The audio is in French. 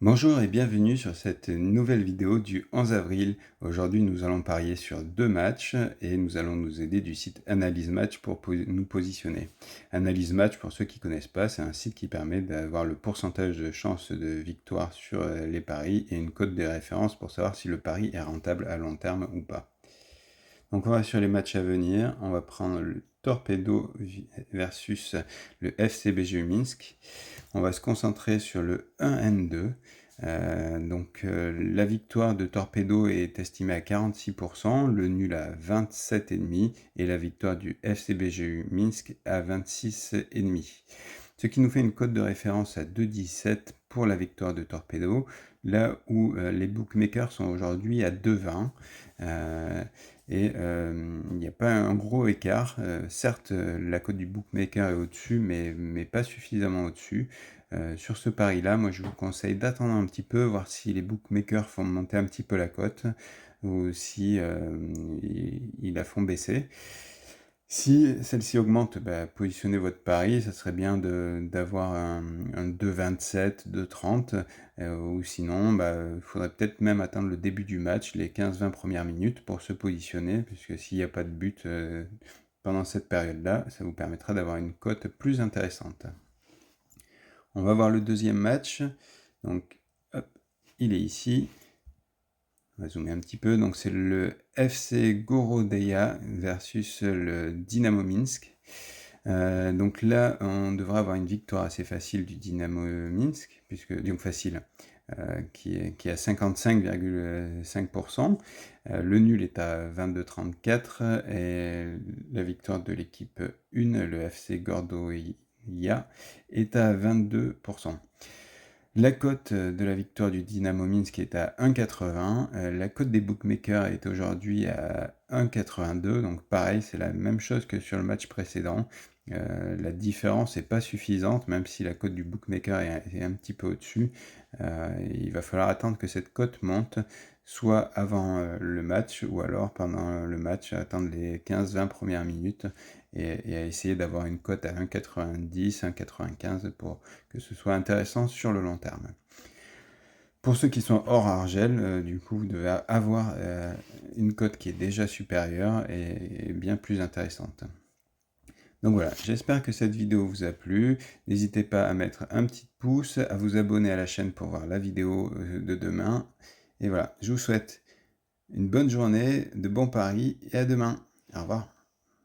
Bonjour et bienvenue sur cette nouvelle vidéo du 11 avril. Aujourd'hui, nous allons parier sur deux matchs et nous allons nous aider du site Analyse Match pour nous positionner. Analyse Match, pour ceux qui ne connaissent pas, c'est un site qui permet d'avoir le pourcentage de chance de victoire sur les paris et une cote de référence pour savoir si le pari est rentable à long terme ou pas. Donc on va sur les matchs à venir, on va prendre le Torpedo versus le FCBG Minsk. On va se concentrer sur le 1N2. La victoire de Torpedo est estimée à 46%, le nul à 27,5% et la victoire du FCBGU Minsk à 26,5%. Ce qui nous fait une cote de référence à 2,17 pour la victoire de Torpedo, là où les bookmakers sont aujourd'hui à 2,20. Il n'y a pas un gros écart. Certes, la cote du bookmaker est au-dessus, mais pas suffisamment au-dessus. Sur ce pari-là, moi je vous conseille d'attendre un petit peu, voir si les bookmakers font monter un petit peu la cote ou si ils la font baisser. Si celle-ci augmente, positionnez votre pari, ça serait bien d'avoir un 2,27, 2,30, ou sinon, il faudrait peut-être même atteindre le début du match, les 15-20 premières minutes pour se positionner, puisque s'il n'y a pas de but pendant cette période-là, ça vous permettra d'avoir une cote plus intéressante. On va voir le deuxième match, donc hop, il est ici. On va zoomer un petit peu. Donc c'est le FC Gorodeya versus le Dynamo Minsk. Donc là, on devrait avoir une victoire assez facile du Dynamo Minsk, donc facile, qui est à 55,5%. Le nul est à 22,34 et la victoire de l'équipe 1, le FC Gorodeya, est à 22%. La cote de la victoire du Dynamo Minsk est à 1,80. La cote des bookmakers est aujourd'hui à 1,82. Donc pareil, c'est la même chose que sur le match précédent. La différence n'est pas suffisante, même si la cote du bookmaker est un petit peu au-dessus. Il va falloir attendre que cette cote monte, soit avant le match, ou alors pendant le match, attendre les 15-20 premières minutes et à essayer d'avoir une cote à 1,90, 1,95 pour que ce soit intéressant sur le long terme. Pour ceux qui sont hors argel, du coup, vous devez avoir une cote qui est déjà supérieure et bien plus intéressante. Donc voilà, j'espère que cette vidéo vous a plu. N'hésitez pas à mettre un petit pouce, à vous abonner à la chaîne pour voir la vidéo de demain. Et voilà, je vous souhaite une bonne journée, de bons paris et à demain. Au revoir.